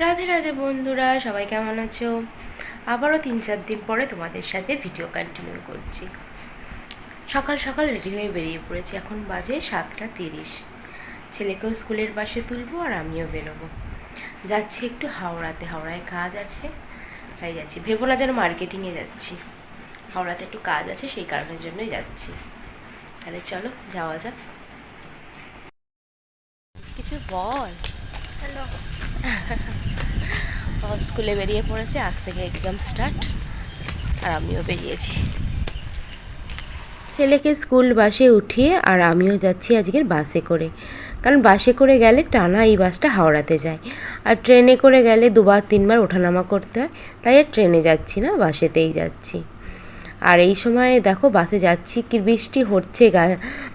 রাধে রাধে বন্ধুরা, সবাই কেমন আছো? আবারও 3-4 দিন পরে তোমাদের সাথে ভিডিও কন্টিনিউ করছি। সকাল সকাল রেডি হয়ে বেরিয়ে পড়েছি। এখন বাজে 7:30। ছেলেকেও স্কুলের বাসে তুলবো আর আমিও বেরোবো। যাচ্ছি একটু হাওড়ায় কাজ আছে, তাই যাচ্ছি। ভেবো না যেন মার্কেটিংয়ে যাচ্ছি, হাওড়াতে একটু কাজ আছে, সেই কারণের জন্যই যাচ্ছি। তাহলে চলো যাওয়া যাক। কিছু বল। হ্যালো। স্কুলে বেরিয়ে পড়েছে, আজ থেকে এক্সাম স্টার্ট, আর আমিও বেরিয়েছি। ছেলেকে স্কুল বাসে উঠিয়ে আর আমিও যাচ্ছি আজকের বাসে করে, কারণ বাসে করে গেলে টানা এই বাসটা হাওড়াতে যায়, আর ট্রেনে করে গেলে 2-3বার ওঠানামা করতে হয়, তাই আর ট্রেনে যাচ্ছি না, বাসেতেই যাচ্ছি। আর এই সময় দেখো বাসে যাচ্ছি, কি বৃষ্টি হচ্ছে,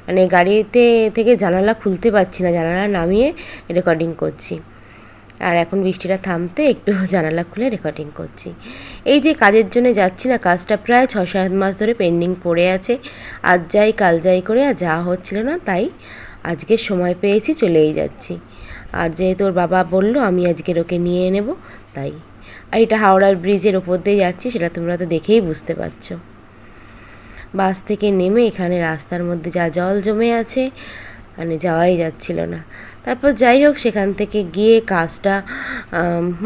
মানে গাড়িতে থেকে জানালা খুলতে পারছি না, জানালা নামিয়ে রেকর্ডিং করছি। আর এখন বৃষ্টিটা থামতে একটু জানালা খুলে রেকর্ডিং করছি। এই যে কাজের জন্য যাচ্ছি না, কাজটা প্রায় 6-7 মাস ধরে পেন্ডিং পড়ে আছে। আজ যাই কাল যাই করে আর যাওয়া হচ্ছিল না, তাই আজকে সময় পেয়েছি, চলেই যাচ্ছি। আর যেহেতু ওর বাবা বললো আমি আজকের ওকে নিয়ে নেব, তাই। আর এটা হাওড়ার ব্রিজের ওপর দিয়ে যাচ্ছি, সেটা তোমরা তো দেখেই বুঝতে পারছো। বাস থেকে নেমে এখানে রাস্তার মধ্যে যা জল জমে আছে, মানে যাওয়াই যাচ্ছিল না। তারপর যাই হোক, সেখান থেকে গিয়ে কাজটা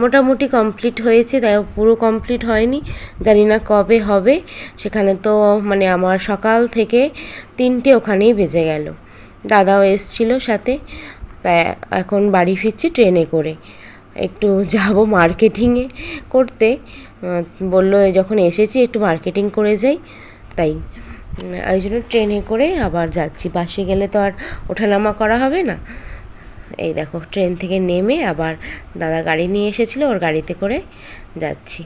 মোটামুটি কমপ্লিট হয়েছে, তাই পুরো কমপ্লিট হয়নি, জানি না কবে হবে। সেখানে তো মানে আমার সকাল থেকে 3টে ওখানেই বেজে গেল। দাদাও এসছিল সাথে, তাই এখন বাড়ি ফিরছি ট্রেনে করে। একটু যাব মার্কেটিংয়ে করতে, বললো যখন এসেছি একটু মার্কেটিং করে যাই, তাই ওই জন্য ট্রেনে করে আবার যাচ্ছি। বাসে গেলে তো আর ওঠানামা করা হবে না। এই দেখো ট্রেন থেকে নেমে আবার দাদা গাড়ি নিয়ে এসেছিলো, ওর গাড়িতে করে যাচ্ছি।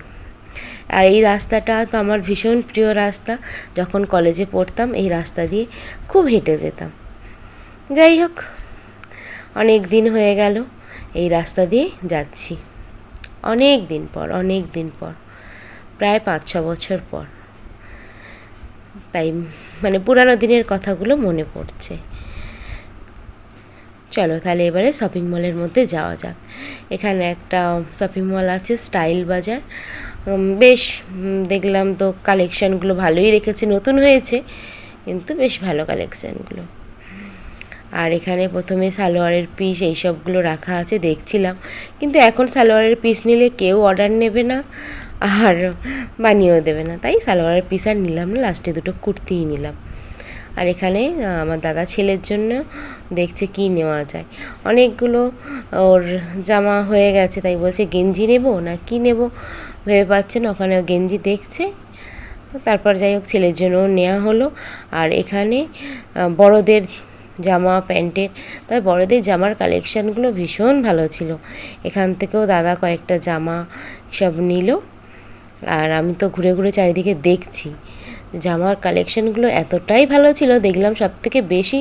আর এই রাস্তাটা তো আমার ভীষণ প্রিয় রাস্তা, যখন কলেজে পড়তাম এই রাস্তা দিয়ে খুব হেঁটে যেতাম। যাই হোক, অনেক দিন হয়ে গেল এই রাস্তা দিয়ে যাচ্ছি, অনেক দিন পর, প্রায় 5-6 বছর পর। তাই মানে পুরানো দিনের কথাগুলো মনে পড়ছে। চলো তাহলে এবারে শপিং মলের মধ্যে যাওয়া যাক। এখানে একটা শপিং মল আছে, স্টাইল বাজার। বেশ দেখলাম তো কালেকশানগুলো ভালোই রেখেছে, নতুন হয়েছে কিন্তু বেশ ভালো কালেকশানগুলো। আর এখানে প্রথমে সালোয়ারের পিস এইসবগুলো রাখা আছে, দেখছিলাম, কিন্তু এখন সালোয়ারের পিস নিলে কেউ অর্ডার নেবে না আর বানিয়েও দেবে না, তাই সালোয়ারের পিস আর নিলাম না, লাস্টে দুটো কুর্তিই নিলাম। আর এখানে আমার দাদা ছেলের জন্য দেখছে কি নেওয়া যায়, অনেকগুলো ওর জামা হয়ে গেছে, তাই বলছে গেঞ্জি নেব না কি নেব ভেবে পাচ্ছে না, ওখানে গেঞ্জি দেখছে। তারপর যাই হোক ছেলের জন্যও নেওয়া হলো। আর এখানে বড়দের জামা প্যান্টের, তবে বড়দের জামার কালেকশানগুলো ভীষণ ভালো ছিল, এখান থেকেও দাদা কয়েকটা জামা সব নিল। আর আমি তো ঘুরে ঘুরে চারিদিকে দেখছি, জামার কালেকশানগুলো এতটাই ভালো ছিল, দেখলাম সব থেকে বেশি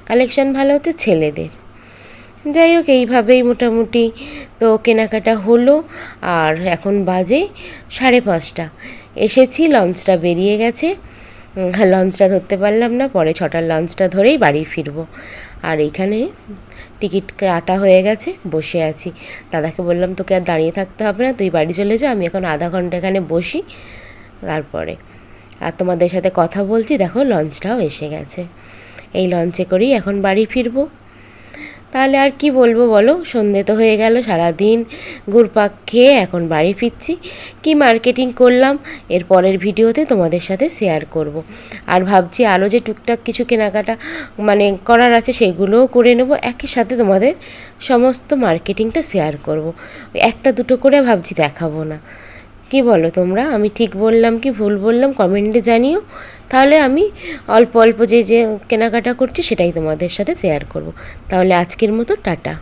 কালেকশান ভালো হচ্ছে ছেলেদের। যাই হোক এইভাবেই মোটামুটি তো কেনাকাটা হলো। আর এখন বাজে 5:30। এসেছি, লঞ্চটা বেরিয়ে গেছে, লঞ্চটা ধরতে পারলাম না, পরে 6টার লঞ্চটা ধরেই বাড়ি ফিরবো। আর এইখানে টিকিট কাটা হয়ে গেছে, বসে আছি। দাদাকে বললাম তোকে আর দাঁড়িয়ে থাকতে হবে না, তুই বাড়ি চলে যা, আমি এখন আধা ঘন্টা এখানে বসি, তারপরে আর তোমাদের সাথে কথা বলছি। দেখো লঞ্চটাও এসে গেছে, এই লঞ্চে করেই এখন বাড়ি ফিরবো। তাহলে আর কি বলবো বলো, সন্ধে তো হয়ে গেল, সারাদিন ঘুরপাক খেয়ে এখন বাড়ি ফিরছি। কি মার্কেটিং করলাম এর পরের ভিডিওতে তোমাদের সাথে শেয়ার করব। আর ভাবছি আরও যে টুকটাক কিছু কেনাকাটা মানে করার আছে সেগুলোও করে নেব, একই সাথে তোমাদের সমস্ত মার্কেটিংটা শেয়ার করব। একটা দুটো করে ভাবছি দেখাবো না। কি বলো তোমরা, আমি ঠিক বললাম কি ভুল বললাম কমেন্টে জানিও, তাহলে আমি অল্প অল্প যে কেনাকাটা করছি সেটাই তোমাদের সাথে শেয়ার করব। তাহলে আজকের মতো টাটা।